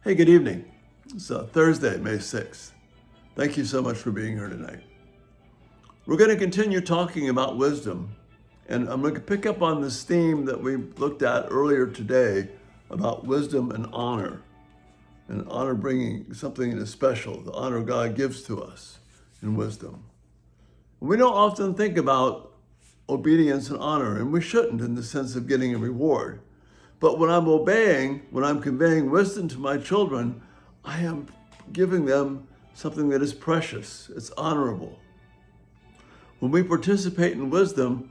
Hey, good evening. It's Thursday, May 6th. Thank you so much for being here tonight. We're going to continue talking about wisdom, and I'm going to pick up on this theme that we looked at earlier today about wisdom and honor bringing something that is special, the honor God gives to us in wisdom. We don't often think about obedience and honor, and we shouldn't in the sense of getting a reward. But when I'm obeying, when I'm conveying wisdom to my children, I am giving them something that is precious, it's honorable. When we participate in wisdom,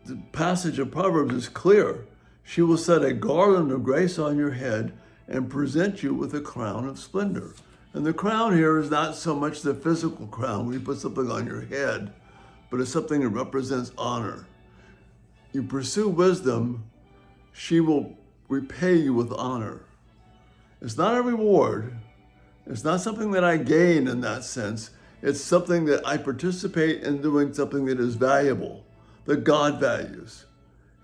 the passage of Proverbs is clear. She will set a garland of grace on your head and present you with a crown of splendor. And the crown here is not so much the physical crown where you put something on your head, but it's something that represents honor. You pursue wisdom, she will repay you with honor. It's not a reward. It's not something that I gain in that sense. It's something that I participate in doing something that is valuable, that God values.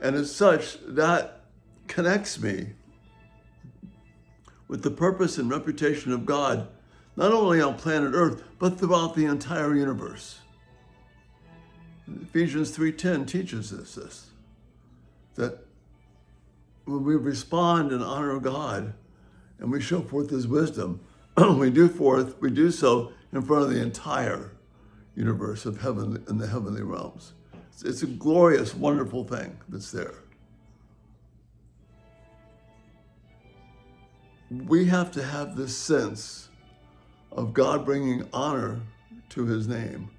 And as such, that connects me with the purpose and reputation of God, not only on planet Earth, but throughout the entire universe. Ephesians 3:10 teaches us this, that when we respond in honor of God and we show forth His wisdom, we do so in front of the entire universe of heaven and the heavenly realms. It's a glorious, wonderful thing that's there. We have to have this sense of God bringing honor to His name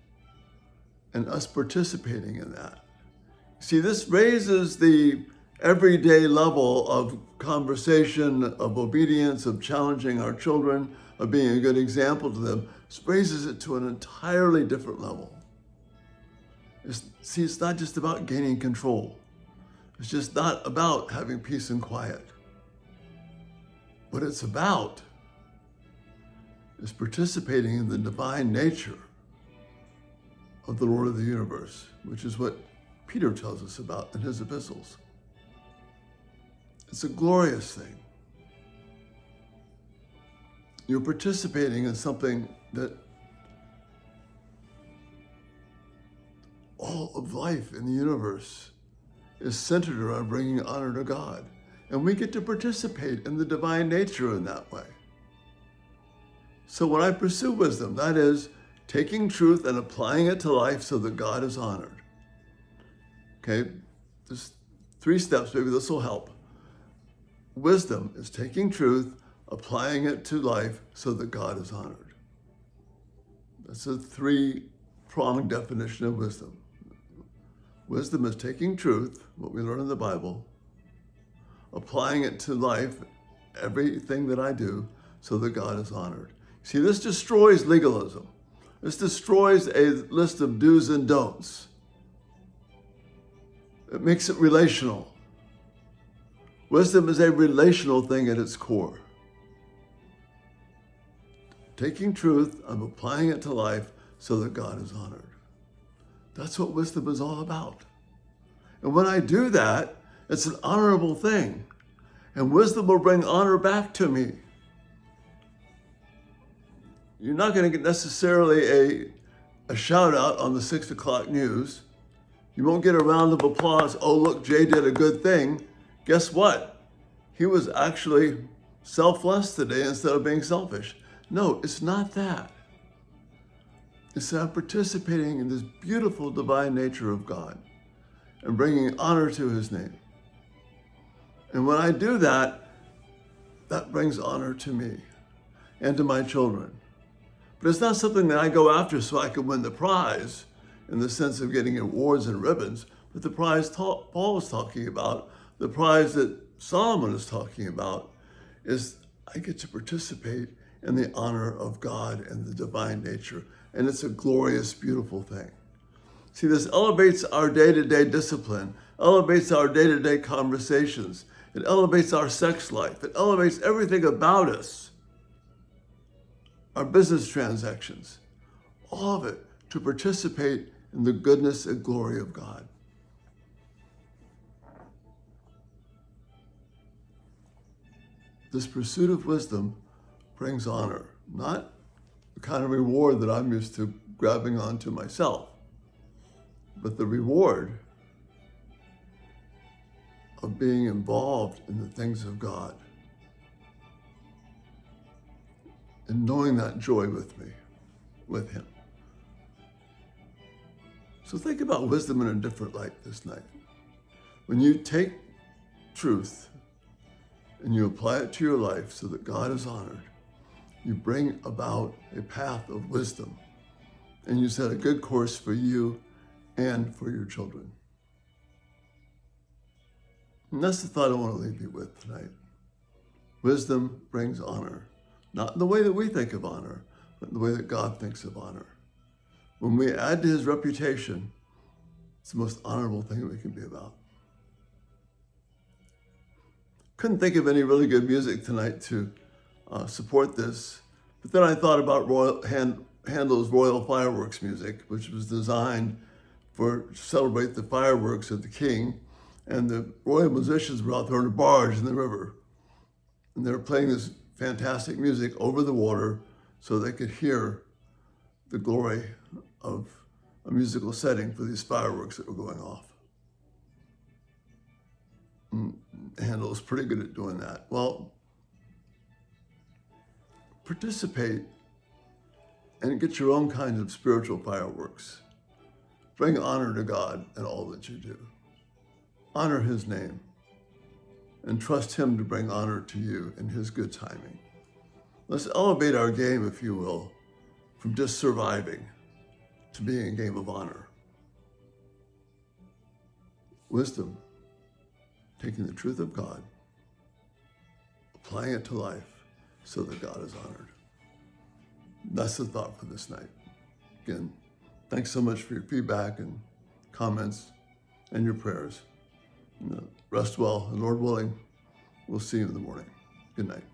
and us participating in that. See, this raises the everyday level of conversation, of obedience, of challenging our children, of being a good example to them. This raises it to an entirely different level. It's not just about gaining control. It's just not about having peace and quiet. What it's about is participating in the divine nature of the Lord of the universe, which is what Peter tells us about in his epistles. It's a glorious thing. You're participating in something that all of life in the universe is centered around bringing honor to God. And we get to participate in the divine nature in that way. So when I pursue wisdom, that is taking truth and applying it to life so that God is honored. Okay, there's 3 steps, maybe this will help. Wisdom is taking truth, applying it to life so that God is honored. That's a 3-pronged definition of wisdom. Wisdom is taking truth, what we learn in the Bible, applying it to life, everything that I do, so that God is honored. See, this destroys legalism. This destroys a list of do's and don'ts. It makes it relational. Wisdom is a relational thing at its core. Taking truth, I'm applying it to life so that God is honored. That's what wisdom is all about. And when I do that, it's an honorable thing. And wisdom will bring honor back to me. You're not going to get necessarily a shout out on the 6 o'clock news. You won't get a round of applause. Oh, look, Jay did a good thing. Guess what? He was actually selfless today instead of being selfish. No, it's not that. It's that I'm participating in this beautiful divine nature of God and bringing honor to His name. And when I do that, that brings honor to me and to my children. But it's not something that I go after so I can win the prize in the sense of getting awards and ribbons, but the prize Paul is talking about, the prize that Solomon is talking about, is I get to participate in the honor of God and the divine nature. And it's a glorious, beautiful thing. See, this elevates our day-to-day discipline, elevates our day-to-day conversations. It elevates our sex life. It elevates everything about us. Our business transactions, all of it to participate in the goodness and glory of God. this pursuit of wisdom brings honor, not the kind of reward that I'm used to grabbing onto myself, but the reward of being involved in the things of God and knowing that joy with me, with Him. So think about wisdom in a different light this night. When you take truth and you apply it to your life so that God is honored, you bring about a path of wisdom and you set a good course for you and for your children. And that's the thought I want to leave you with tonight. Wisdom brings honor, not in the way that we think of honor, but in the way that God thinks of honor. When we add to His reputation, it's the most honorable thing that we can be about. Couldn't think of any really good music tonight to support this, but then I thought about Handel's Royal Fireworks music, which was designed to celebrate the fireworks of the king, and the royal musicians were out there on a barge in the river, and they were playing this fantastic music over the water so they could hear the glory of a musical setting for these fireworks that were going off. Handel is pretty good at doing that. Well, participate and get your own kind of spiritual fireworks. Bring honor to God in all that you do. Honor His name and trust Him to bring honor to you in His good timing. Let's elevate our game, if you will, from just surviving to being a game of honor. Wisdom, taking the truth of God, applying it to life so that God is honored. That's the thought for this night. Again, thanks so much for your feedback and comments and your prayers. Rest well, and Lord willing, we'll see you in the morning. Good night.